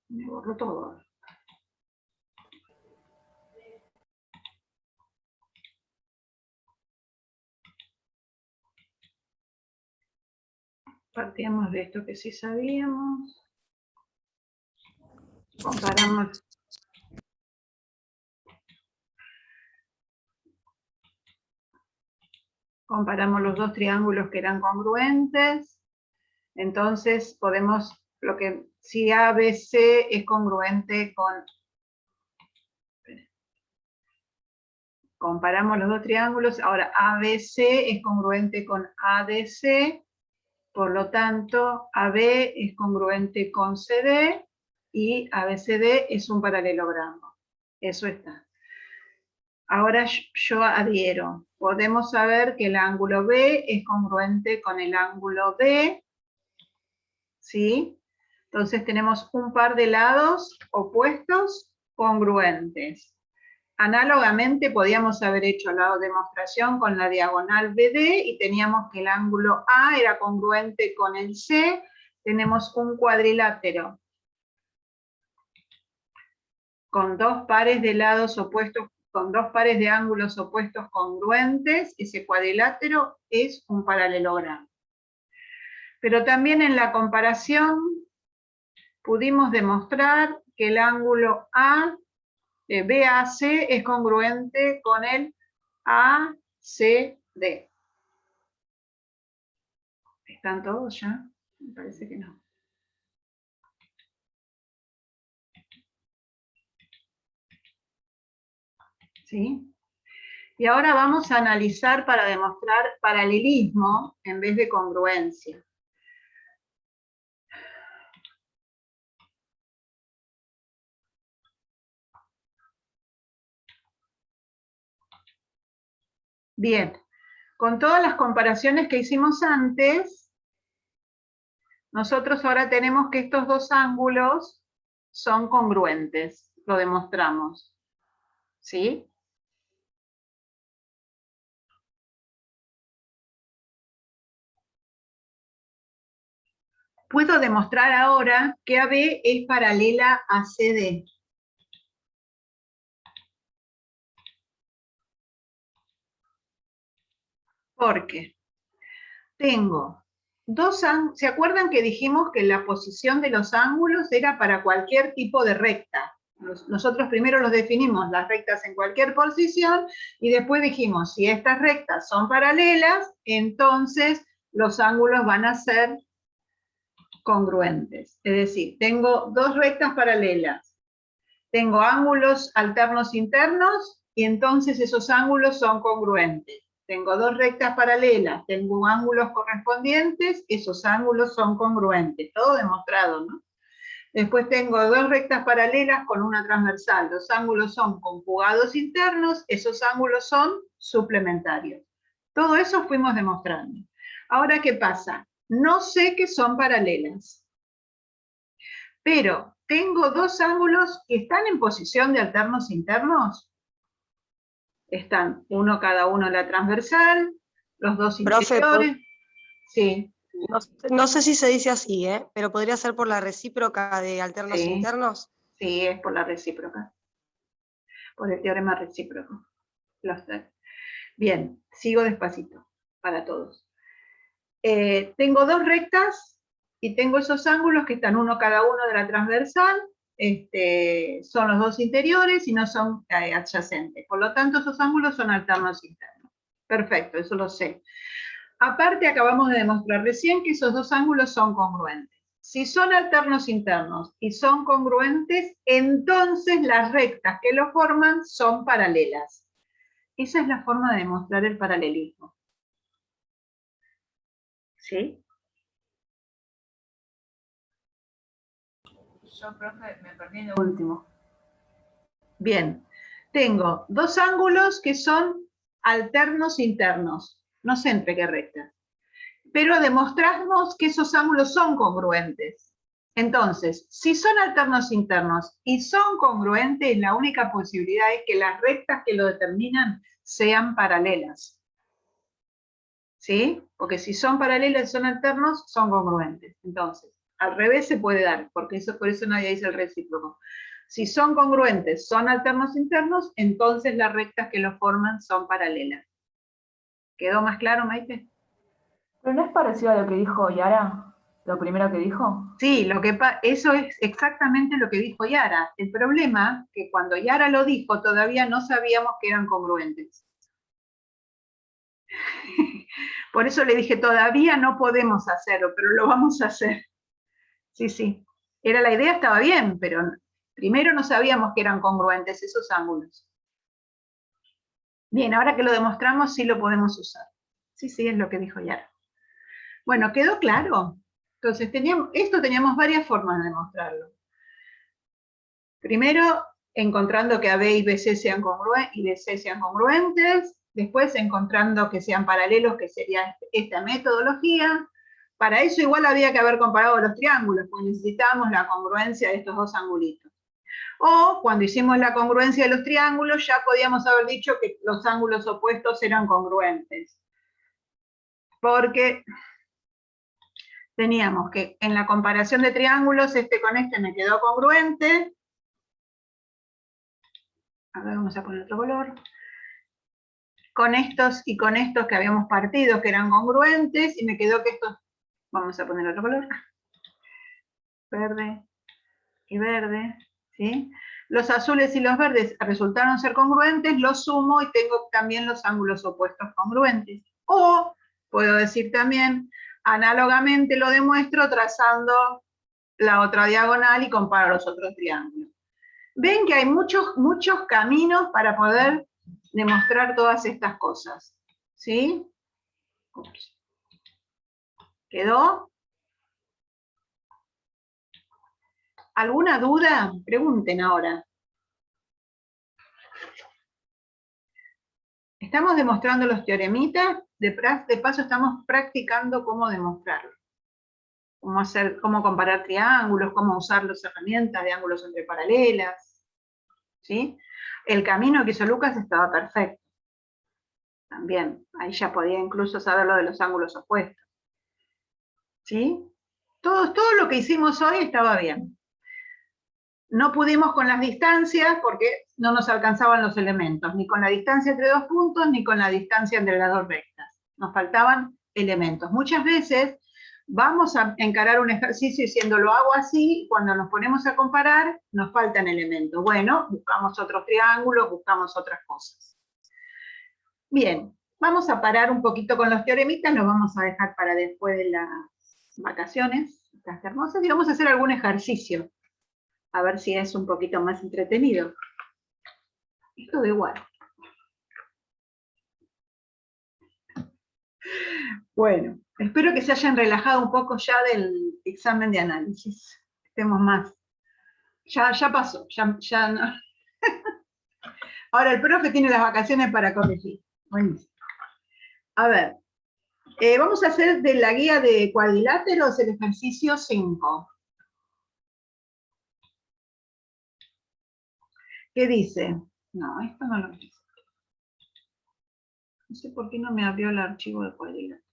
Me borró todo. Partíamos de esto que sí sabíamos. Comparamos los dos triángulos que eran congruentes. Entonces podemos, si ABC es congruente con... Comparamos los dos triángulos, ahora ABC es congruente con ADC, por lo tanto AB es congruente con CD y ABCD es un paralelogramo. Eso está. Ahora yo adhiero. Podemos saber que el ángulo B es congruente con el ángulo D, ¿sí? Entonces tenemos un par de lados opuestos congruentes. Análogamente podíamos haber hecho la demostración con la diagonal BD y teníamos que el ángulo A era congruente con el C. Tenemos un cuadrilátero con dos pares de lados opuestos, con dos pares de ángulos opuestos congruentes. Ese cuadrilátero es un paralelogramo. Pero también en la comparación pudimos demostrar que el ángulo BAC es congruente con el ACD. ¿Están todos ya? Me parece que no. ¿Sí? Y ahora vamos a analizar para demostrar paralelismo en vez de congruencia. Bien, con todas las comparaciones que hicimos antes, nosotros ahora tenemos que estos dos ángulos son congruentes, lo demostramos. ¿Sí? Puedo demostrar ahora que AB es paralela a CD. ¿Por qué? Tengo dos ángulos. ¿Se acuerdan que dijimos que la posición de los ángulos era para cualquier tipo de recta? Nosotros primero los definimos, las rectas en cualquier posición, y después dijimos, si estas rectas son paralelas, entonces los ángulos van a ser congruentes. Es decir, tengo dos rectas paralelas, tengo ángulos alternos internos, y entonces esos ángulos son congruentes. Tengo dos rectas paralelas, tengo ángulos correspondientes, esos ángulos son congruentes. Todo demostrado, ¿no? Después tengo dos rectas paralelas con una transversal. Los ángulos son conjugados internos, esos ángulos son suplementarios. Todo eso fuimos demostrando. Ahora, ¿qué pasa? No sé que son paralelas, pero tengo dos ángulos que están en posición de alternos internos. Están uno cada uno en la transversal, los dos interiores. Profe, Sí. no sé si se dice así, pero podría ser por la recíproca de alternos Sí. internos. Sí, es por la recíproca. Por el teorema recíproco. Bien, sigo despacito para todos. Tengo dos rectas y tengo esos ángulos que están uno cada uno de la transversal. Son los dos interiores y no son adyacentes. Por lo tanto, esos ángulos son alternos internos. Perfecto, eso lo sé. Aparte, acabamos de demostrar recién que esos dos ángulos son congruentes. Si son alternos internos y son congruentes, entonces las rectas que lo forman son paralelas. Esa es la forma de demostrar el paralelismo. ¿Sí? Yo, profe, me perdí en lo último. Bien, tengo dos ángulos que son alternos internos, no sé entre qué rectas, pero demostramos que esos ángulos son congruentes. Entonces, si son alternos internos y son congruentes, la única posibilidad es que las rectas que lo determinan sean paralelas. ¿Sí? Porque si son paralelas y son alternos, son congruentes. Entonces, Al revés se puede dar, porque por eso nadie dice el recíproco. Si son congruentes, son alternos internos, entonces las rectas que los forman son paralelas. ¿Quedó más claro, Maite? ¿Pero no es parecido a lo que dijo Yara? ¿Lo primero que dijo? Sí, eso es exactamente lo que dijo Yara. El problema es que cuando Yara lo dijo, todavía no sabíamos que eran congruentes. Por eso le dije, todavía no podemos hacerlo, pero lo vamos a hacer. Sí, sí. La idea estaba bien, pero primero no sabíamos que eran congruentes esos ángulos. Bien, ahora que lo demostramos, sí lo podemos usar. Sí, sí, es lo que dijo Yara. Bueno, ¿quedó claro? Entonces, teníamos varias formas de demostrarlo. Primero, encontrando que AB y BC sean congruentes y DC sean congruentes. Después, encontrando que sean paralelos, que sería esta metodología. Para eso igual había que haber comparado los triángulos, porque necesitábamos la congruencia de estos dos angulitos. O cuando hicimos la congruencia de los triángulos, ya podíamos haber dicho que los ángulos opuestos eran congruentes. Porque teníamos que en la comparación de triángulos, este con este me quedó congruente. A ver, vamos a poner otro color. Con estos y con estos que habíamos partido, que eran congruentes, y me quedó que estos, vamos a poner otro color. Verde y verde, ¿sí? Los azules y los verdes resultaron ser congruentes, los sumo y tengo también los ángulos opuestos congruentes. O puedo decir también, análogamente lo demuestro trazando la otra diagonal y comparo los otros triángulos. Ven que hay muchos caminos para poder demostrar todas estas cosas. ¿Sí? Ups. ¿Quedó? ¿Alguna duda? Pregunten ahora. Estamos demostrando los teoremitas, de paso estamos practicando cómo demostrarlo. Cómo comparar triángulos, cómo usar las herramientas de ángulos entre paralelas. ¿Sí? El camino que hizo Lucas estaba perfecto. También, ahí ya podía incluso saber lo de los ángulos opuestos. ¿Sí? Todo lo que hicimos hoy estaba bien. No pudimos con las distancias porque no nos alcanzaban los elementos, ni con la distancia entre dos puntos, ni con la distancia entre las dos rectas. Nos faltaban elementos. Muchas veces vamos a encarar un ejercicio diciendo lo hago así, cuando nos ponemos a comparar nos faltan elementos. Bueno, buscamos otros triángulos, buscamos otras cosas. Bien, vamos a parar un poquito con los teoremitas, los vamos a dejar para después de las vacaciones, estas hermosas, y vamos a hacer algún ejercicio. A ver si es un poquito más entretenido. Esto da igual. Bueno, espero que se hayan relajado un poco ya del examen de análisis. Estemos más. Ya pasó, ya no. Ahora el profe tiene las vacaciones para corregir. Buenísimo. A ver, vamos a hacer de la guía de cuadriláteros el ejercicio 5. ¿Qué dice? No, esto no lo dice. No sé por qué no me abrió el archivo de cuadrilátero.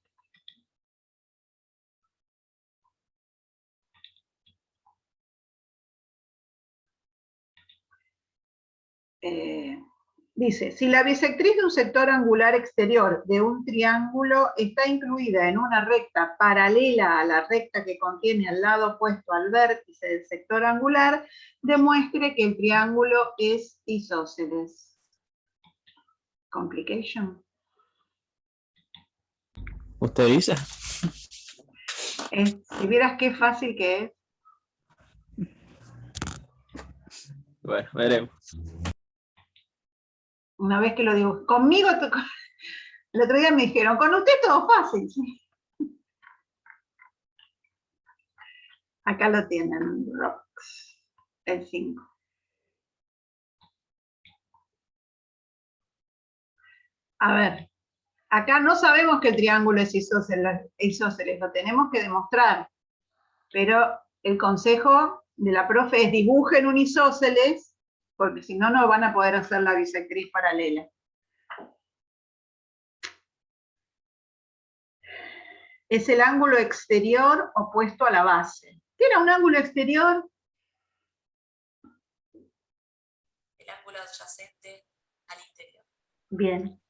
Dice, si la bisectriz de un sector angular exterior de un triángulo está incluida en una recta paralela a la recta que contiene al lado opuesto al vértice del sector angular, demuestre que el triángulo es isósceles. Complication. ¿Usted dice? Si vieras qué fácil que es. Bueno, veremos. Una vez que lo digo, conmigo, el otro día me dijeron, con usted todo fácil. Acá lo tienen, rocks, el 5. A ver, acá no sabemos que el triángulo es isósceles, lo tenemos que demostrar. Pero el consejo de la profe es dibujen un isósceles, porque si no, no van a poder hacer la bisectriz paralela. Es el ángulo exterior opuesto a la base. ¿Qué era un ángulo exterior? El ángulo adyacente al interior. Bien.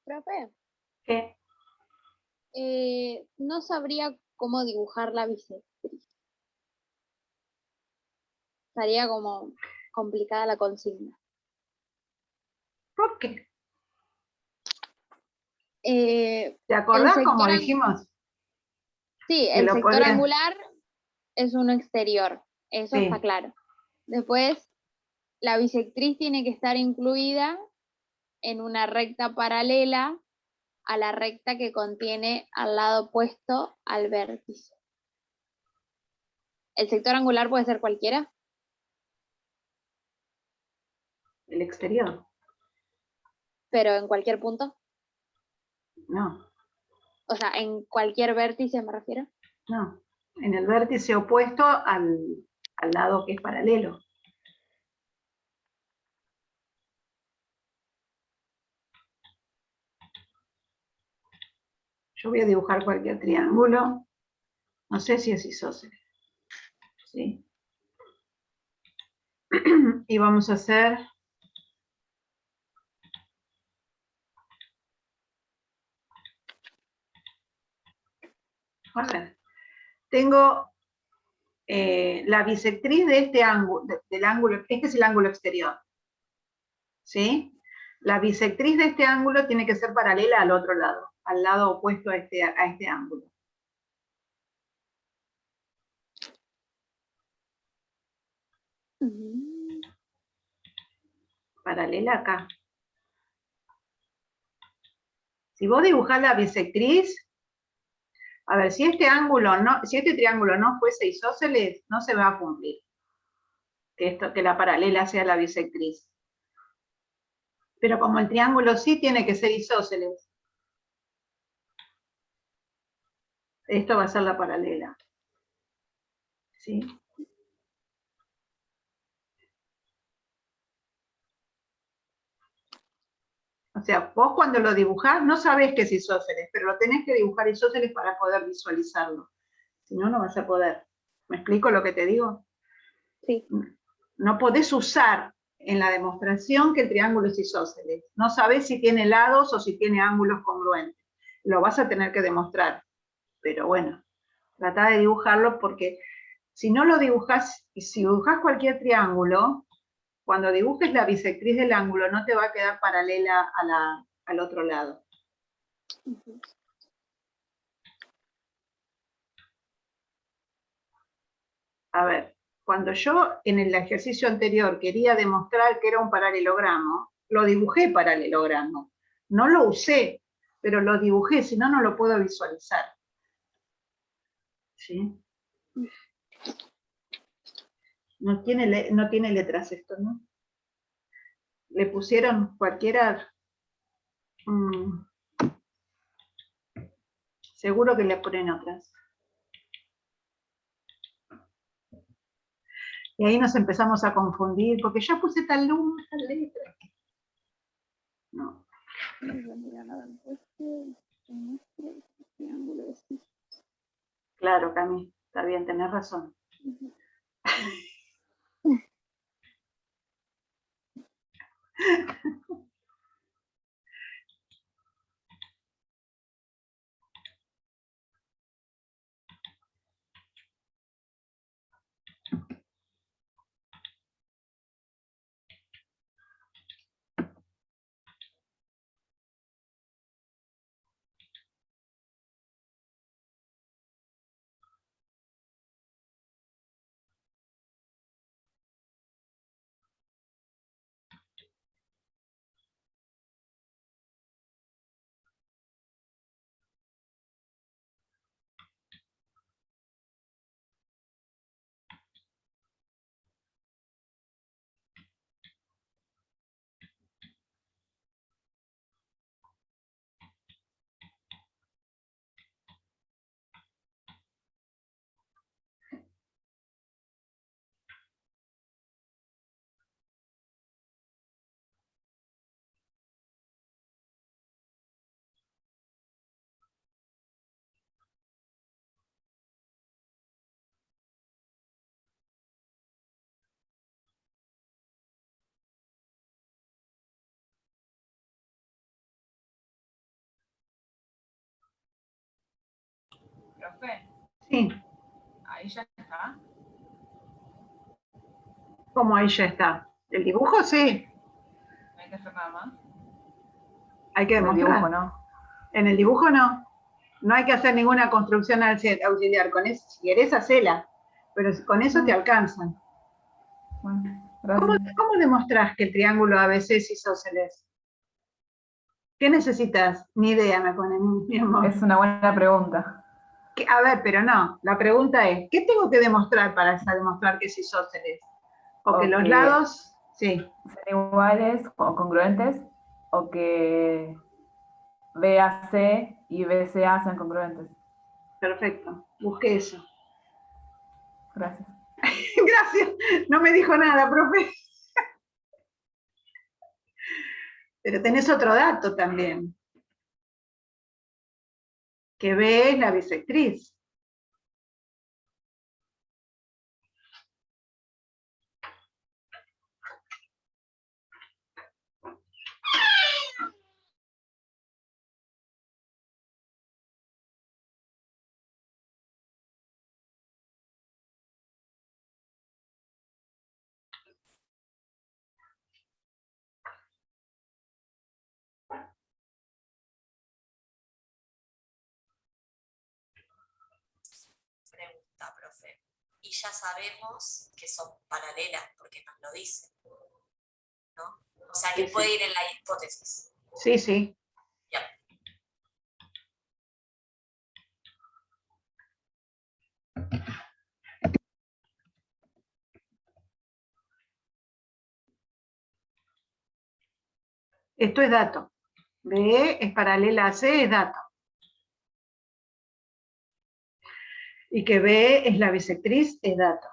Profe, ¿Qué? no sabría cómo dibujar la bisectriz. Estaría como complicada la consigna. ¿Por qué? Eh, ¿Te acordás el como sector dijimos? Sí, Que el lo sector podías- angular es uno exterior, eso Sí. está claro. Después, la bisectriz tiene que estar incluida en una recta paralela a la recta que contiene al lado opuesto al vértice. ¿El sector angular puede ser cualquiera? El exterior. Pero en cualquier punto. No, O sea, en cualquier vértice me refiero. no. En el vértice opuesto al lado que es paralelo. Yo voy a dibujar cualquier triángulo. No sé si es isósceles. ¿Sí? Y vamos a hacer... A ver. Tengo la bisectriz de este ángulo, del ángulo, este es el ángulo exterior. ¿Sí? La bisectriz de este ángulo tiene que ser paralela al otro lado, al lado opuesto a este ángulo. Paralela acá. Si vos dibujás la bisectriz, a ver, si este triángulo no fuese isósceles, no se va a cumplir. Que la paralela sea la bisectriz. Pero como el triángulo sí tiene que ser isósceles, esto va a ser la paralela. ¿Sí? O sea, vos cuando lo dibujás no sabés que es isósceles, pero lo tenés que dibujar isósceles para poder visualizarlo. Si no, no vas a poder. ¿Me explico lo que te digo? Sí. No podés usar en la demostración que el triángulo es isósceles. No sabés si tiene lados o si tiene ángulos congruentes. Lo vas a tener que demostrar. Pero bueno, trata de dibujarlo porque si no lo dibujás, y si dibujás cualquier triángulo, cuando dibujes la bisectriz del ángulo no te va a quedar paralela al otro lado. A ver, cuando yo en el ejercicio anterior quería demostrar que era un paralelogramo, lo dibujé paralelogramo, no lo usé pero lo dibujé, si no, no lo puedo visualizar. ¿Sí? No tiene letras esto, ¿no? Le pusieron cualquiera. Seguro que le ponen otras. Y ahí nos empezamos a confundir, porque ya puse tal letra. No. Claro, Cami, está bien, tenés razón. Profe, Sí, ahí ya está. como ahí ya está. El dibujo sí, No hay que hacer nada más. hay que En el demostrar. dibujo, ¿no? En el dibujo no. No hay que hacer ninguna construcción auxiliar. Con eso, si querés, hacela. Pero con eso te alcanzan. Bueno, gracias. ¿Cómo demostrás que el triángulo ABC es isósceles? ¿Qué necesitas? Ni idea, me pone mi amor. Es una buena pregunta. A ver, pero no. La pregunta es, ¿qué tengo que demostrar para demostrar que es isósceles? O que O los que lados... Sí, sean iguales o congruentes, o que BAC y BCA sean congruentes. perfecto. Busqué eso. Gracias. Gracias. No me dijo nada, profe. Pero tenés otro dato también. Que B es la bisectriz. Pregunta, profe. Y ya sabemos que son paralelas porque nos lo dicen, ¿no? O sea que Sí, puede sí. ir en la hipótesis. Sí, sí. Ya. Esto es dato. B es paralela a C, es dato. Y que B es la bisectriz, es dato.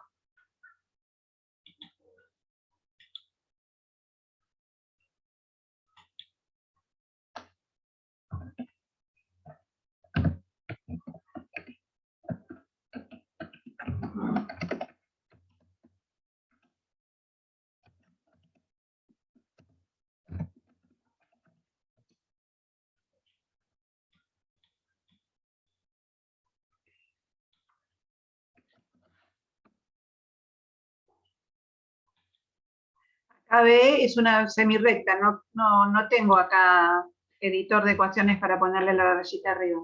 AB es una semirrecta, no tengo acá editor de ecuaciones para ponerle la rayita arriba.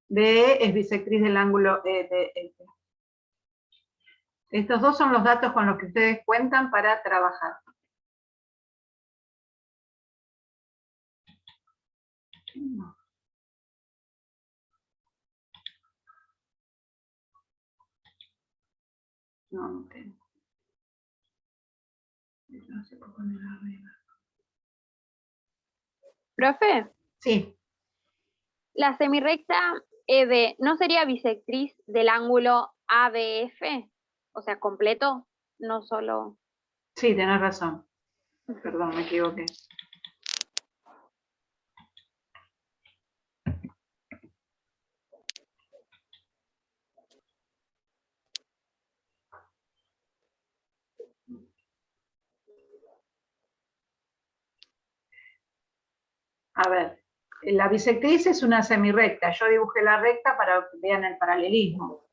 B es bisectriz del ángulo EBF. Estos dos son los datos con los que ustedes cuentan para trabajar. No, no tengo. No se puede poner arriba. Profe, Sí, la semirrecta EB, ¿no sería bisectriz del ángulo ABF? O sea, completo, no solo... sí, tenés razón. Perdón, me equivoqué. A ver, la bisectriz es una semirrecta. Yo dibujé la recta para que vean el paralelismo.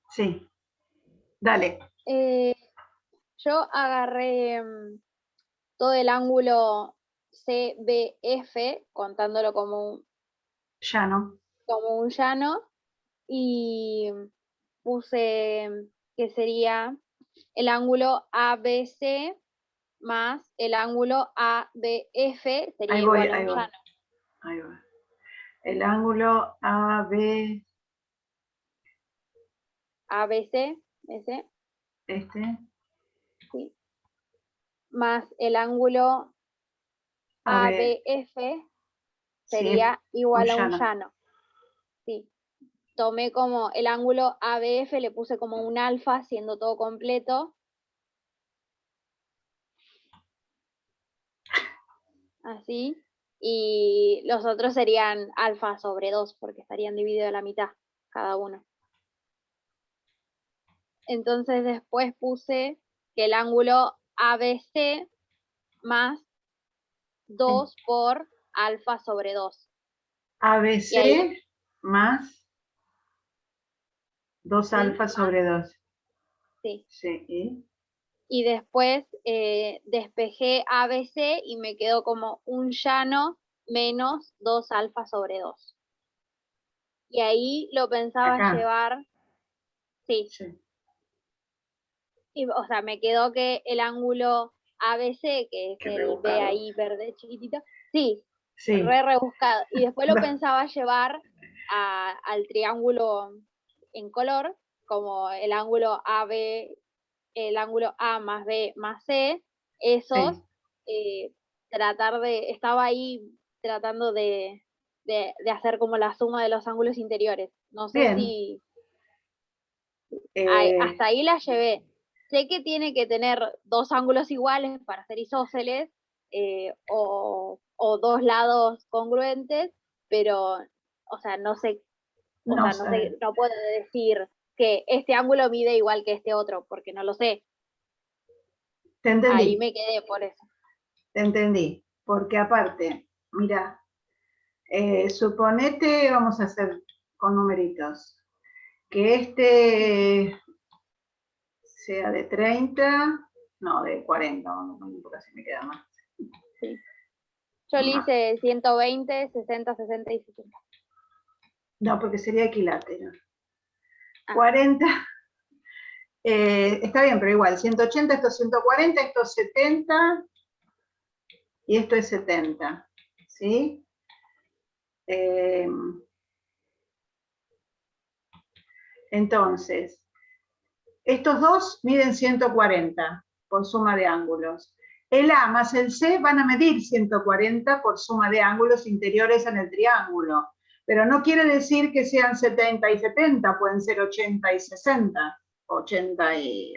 Sí, dale. Yo agarré todo el ángulo CBF, contándolo Ya no. como un llano, y puse que sería el ángulo ABC más el ángulo ABF, sería Ahí voy, igual a ahí un voy. llano. Ahí va. El ángulo AB, ABC, ese, este, sí, más el ángulo AB, ABF sí, sería igual a un llano. llano. Sí. Tomé como el ángulo ABF, le puse como un alfa, siendo todo completo. Así. Y los otros serían alfa sobre 2, porque estarían divididos a la mitad, cada uno. Entonces después puse que el ángulo ABC más 2 por alfa sobre 2. Y ahí, ABC más 2 sí, alfa sobre 2. sí. Sí, Y después despejé ABC y me quedó como un llano menos 2 alfa sobre 2. Y ahí lo pensaba acá. llevar, sí, Sí. y, o sea, me quedó que el ángulo ABC, que es Qué el B rebuscado. ahí verde chiquitito, sí, Sí. rebuscado. Y después lo pensaba llevar al triángulo en color, como el ángulo AB, el ángulo A más B más C, esos, Sí. estaba ahí tratando de hacer como la suma de los ángulos interiores. No sé Bien. si Eh, hasta ahí la llevé. Sé que tiene que tener dos ángulos iguales para ser isósceles, o dos lados congruentes, pero, o sea, no sé, no sé. no puedo decir que este ángulo mide igual que este otro, porque no lo sé. Te Ahí entendí. me quedé por eso. Te entendí. Porque aparte, mira, suponete, vamos a hacer con numeritos, que este sea de 30, no, de 40, porque así me queda más. Sí. Yo le hice 120, 60, 60 y 70. No, porque sería equilátero. Ah. 40, está bien, pero igual, 180, esto es 140, esto es 70 y esto es 70, ¿sí? Entonces, estos dos miden 140 por suma de ángulos. El A más el C van a medir 140 por suma de ángulos interiores en el triángulo. Pero no quiere decir que sean 70 y 70, pueden ser 80 y 60, 80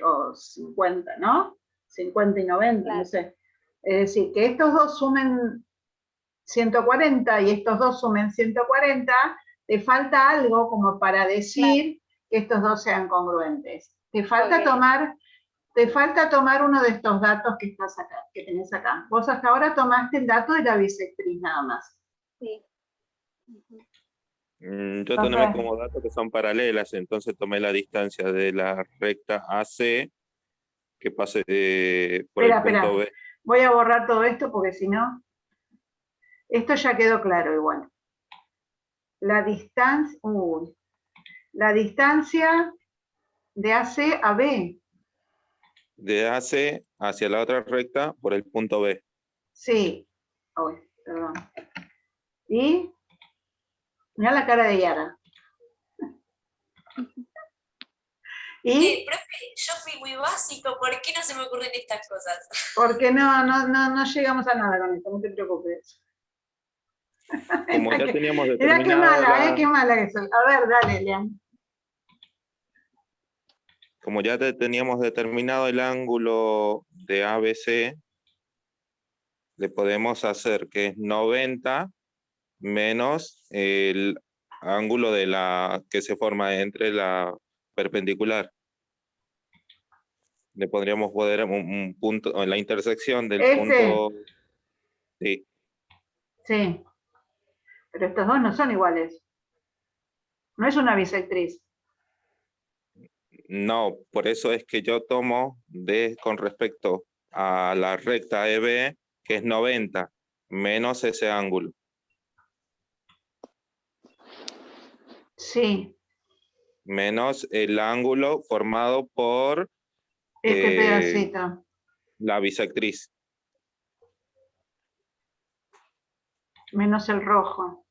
o 50, ¿no? 50 y 90, Claro. no sé. Es decir, que estos dos sumen 140 y estos dos sumen 140, te falta algo como para decir que estos dos sean congruentes. Te falta Ok. tomar uno de estos datos que estás acá, que tenés acá. Vos hasta ahora tomaste el dato de la bisectriz nada más. Sí. Yo tomé Profe. como dato que son paralelas, entonces tomé la distancia de la recta AC que pase por el Espera. punto B. Voy a borrar todo esto porque si no, esto ya quedó claro igual. La distancia de AC a B. De AC hacia la otra recta por el punto B. Sí. Uy, perdón. Y mirá la cara de Yara. Y Profe, yo fui muy básico, ¿por qué no se me ocurren estas cosas? porque no llegamos a nada con esto, no te preocupes. Como ya teníamos Mirá qué determinado mala, qué mala que soy. A ver, dale, Lean. como ya teníamos determinado el ángulo de ABC, le podemos hacer que es 90 menos el ángulo de la que se forma entre la perpendicular. Le podríamos poner un punto en la intersección del punto. Sí, Sí. Pero estos dos no son iguales. No es una bisectriz. no, por eso es que yo tomo con respecto a la recta EB, que es 90, menos ese ángulo. Sí. Menos el ángulo formado por Este pedacito. la bisectriz. Menos el rojo.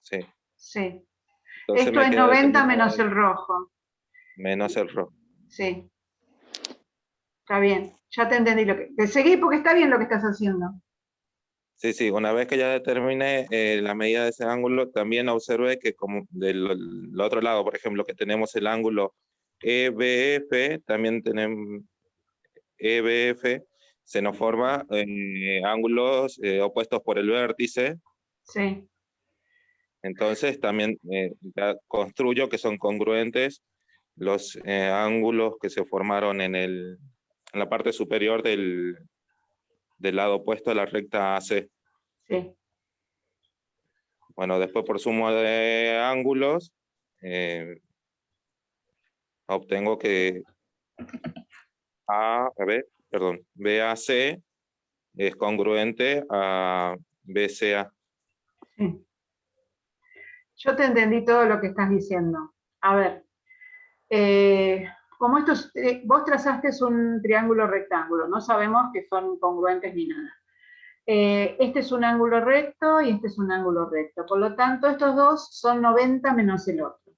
Sí. Sí. Entonces Esto me es queda 90 determinado menos el rojo. menos el rojo. Sí. Está bien. Ya te entendí lo que... Te seguí porque está bien lo que estás haciendo. Sí, una vez que ya determiné la medida de ese ángulo, también observé que como del otro lado, por ejemplo, que tenemos el ángulo EBF, también tenemos EBF, se nos forma ángulos opuestos por el vértice. Sí. Entonces también ya construyo que son congruentes los ángulos que se formaron en la parte superior del lado opuesto a la recta AC. Sí. Bueno, después por suma de ángulos, obtengo que BAC es congruente a BCA. Sí. Yo te entendí todo lo que estás diciendo. A ver, como vos trazaste un triángulo rectángulo, no sabemos que son congruentes ni nada. Este es un ángulo recto y este es un ángulo recto. Por lo tanto, estos dos son 90 menos el otro.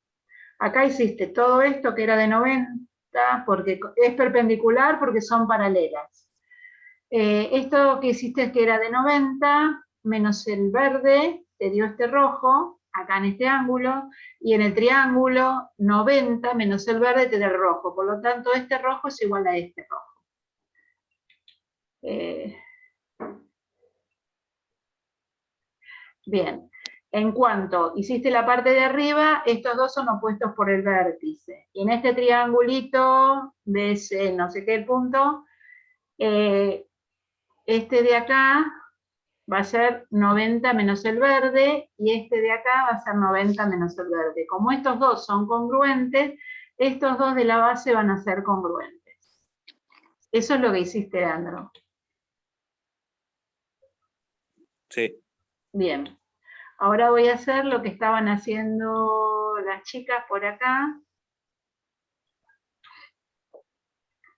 Acá hiciste todo esto que era de 90, porque es perpendicular porque son paralelas. Esto que hiciste que era de 90 menos el verde, te dio este rojo, acá en este ángulo, y en el triángulo 90 menos el verde te da el rojo. Por lo tanto, este rojo es igual a este rojo. Bien, en cuanto hiciste la parte de arriba, estos dos son opuestos por el vértice. Y en este triangulito, de ese no sé qué punto, este de acá va a ser 90 menos el verde, y este de acá va a ser 90 menos el verde. Como estos dos son congruentes, estos dos de la base van a ser congruentes. Eso es lo que hiciste, Leandro. Sí. Bien. Ahora voy a hacer lo que estaban haciendo las chicas por acá,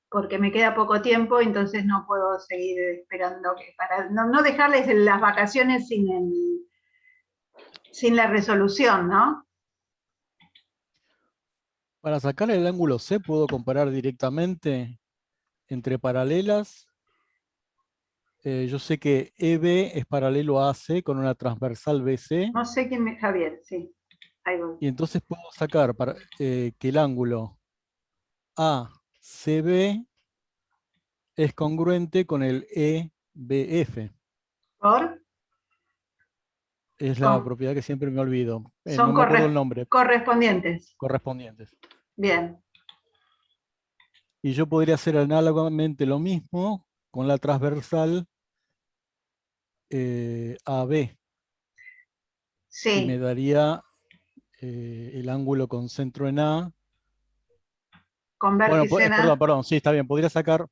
porque me queda poco tiempo, entonces no puedo seguir esperando, para no dejarles las vacaciones sin la resolución, ¿no? Para sacar el ángulo C puedo comparar directamente entre paralelas. Yo sé que EB es paralelo a AC con una transversal BC. No sé quién me... Javier, sí. Ahí voy. Y entonces puedo sacar que el ángulo ACB es congruente con el EBF. ¿Por? Es la Con- propiedad que siempre me olvido. Son No me acuerdo el nombre. correspondientes. Correspondientes. Bien. Y yo podría hacer análogamente lo mismo con la transversal AB. Y me Sí. daría el ángulo con centro en A. Con Bueno, vértice en A. perdón, sí, está bien. Podría sacar...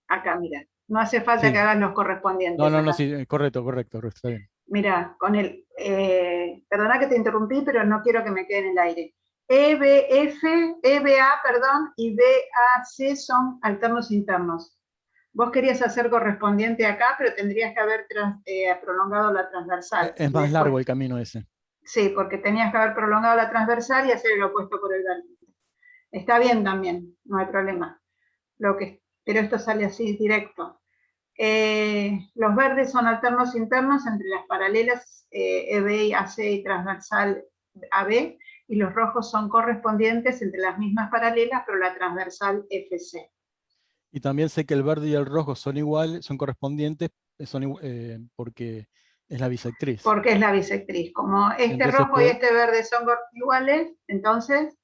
Acá, mira. No hace falta Sí. que hagas los correspondientes. No, acá. sí, correcto, está bien. Mira, con el, perdona que te interrumpí, pero no quiero que me quede en el aire. EBA, perdón, y BAC son alternos internos. Vos querías hacer correspondiente acá, pero tendrías que haber prolongado la transversal. Es más largo el camino ese. Sí, porque tenías que haber prolongado la transversal y hacer el opuesto por el vértice. Está bien también, no hay problema. Pero esto sale así directo. Los verdes son alternos internos entre las paralelas EB y AC y transversal AB, y los rojos son correspondientes entre las mismas paralelas, pero la transversal FC. Y también sé que el verde y el rojo son iguales, son correspondientes, porque es la bisectriz. Porque es la bisectriz. Como este Entonces, rojo y este verde son iguales, entonces...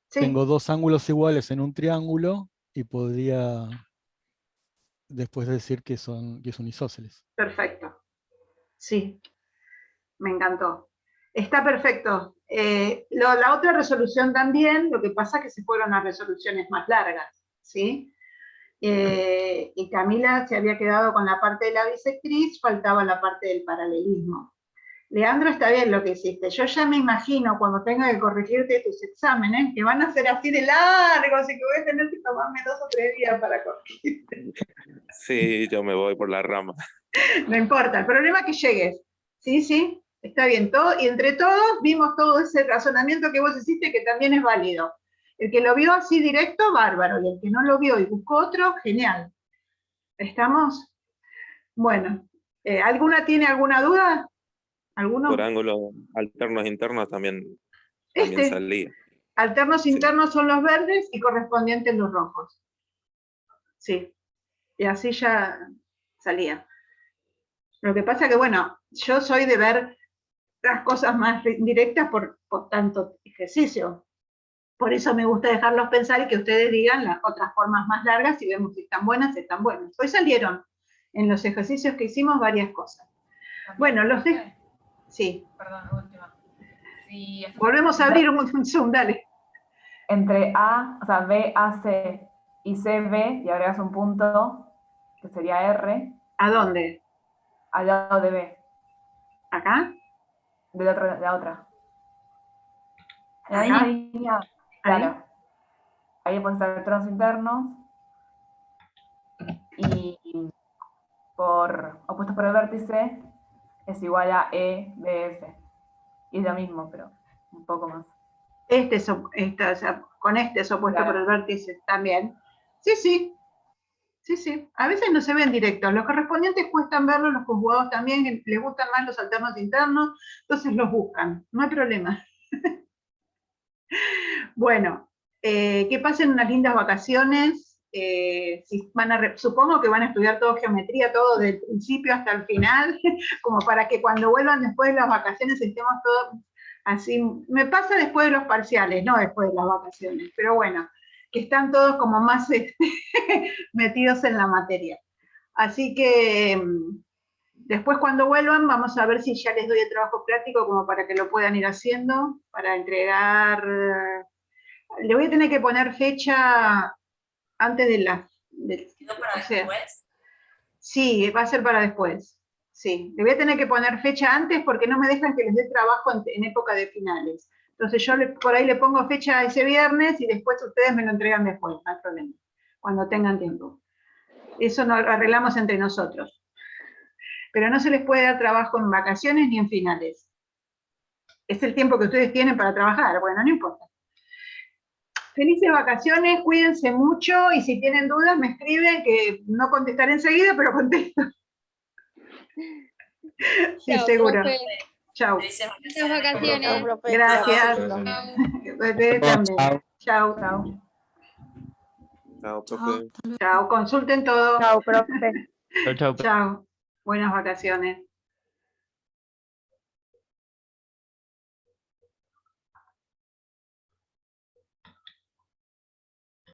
Sí. Tengo dos ángulos iguales en un triángulo y podría después decir que son isósceles. Perfecto. Sí, me encantó. Está perfecto. La otra resolución también, lo que pasa es que se fueron a resoluciones más largas, ¿sí? Y Camila se había quedado con la parte de la bisectriz, faltaba la parte del paralelismo. Leandro, está bien lo que hiciste. Yo ya me imagino cuando tenga que corregirte tus exámenes, que van a ser así de largos y que voy a tener que tomarme 2 o 3 días para corregirte. Sí, yo me voy por la rama. No importa, el problema es que llegues. Sí, está bien. Todo, y entre todos vimos todo ese razonamiento que vos hiciste, que también es válido. El que lo vio así directo, bárbaro. Y el que no lo vio y buscó otro, genial. ¿Estamos? Bueno, ¿alguna tiene alguna duda? ¿Alguno? Por ángulos alternos internos también salía. Alternos internos son los verdes y correspondientes los rojos. Sí, y así ya salía. Lo que pasa que, bueno, yo soy de ver las cosas más directas por tanto ejercicio. Por eso me gusta dejarlos pensar y que ustedes digan las otras formas más largas y vemos si están buenas, están buenas. Hoy salieron en los ejercicios que hicimos varias cosas. Bueno, los de... Sí. Perdón, última. Sí, volvemos a abrir un Zoom, dale. Entre A, o sea, BAC y CB, y agregas un punto, que sería R. ¿A dónde? Al lado de B. ¿Acá? De la otra. En la ¿Acá? misma línea, claro. Ahí pones electrones internos. Y opuestos por el vértice es igual a EBF. Y es lo mismo, pero un poco más. Con este es opuesto claro. por el vértice también. Sí. A veces no se ven directos. Los correspondientes cuestan verlos, los conjugados también, les gustan más los alternos internos, entonces los buscan. No hay problema. Bueno, que pasen unas lindas vacaciones. Supongo que van a estudiar todo geometría, todo del principio hasta el final, como para que cuando vuelvan después de las vacaciones estemos todos así. Me pasa después de los parciales, no después de las vacaciones, pero bueno, que están todos como más metidos en la materia. Así que después cuando vuelvan vamos a ver si ya les doy el trabajo práctico como para que lo puedan ir haciendo, para entregar. Le voy a tener que poner fecha antes de la... ¿Quedó para después? Sí, va a ser para después. Sí, le voy a tener que poner fecha antes porque no me dejan que les dé trabajo en época de finales. Entonces yo por ahí le pongo fecha ese viernes y después ustedes me lo entregan después, no hay problema, cuando tengan tiempo. Eso lo arreglamos entre nosotros. Pero no se les puede dar trabajo en vacaciones ni en finales. Es el tiempo que ustedes tienen para trabajar, bueno, no importa. Felices vacaciones, cuídense mucho y si tienen dudas me escriben, que no contestaré enseguida, pero contesto. Sí, Chao, seguro. profe. Chao. Felices Muchas vacaciones. vacaciones. Chao, profe. Gracias. Chao. Ustedes también. Chao. Chao. Chao, profe. Chao. Consulten todo. Chao, profe. Chau, chau. Chao. Buenas vacaciones.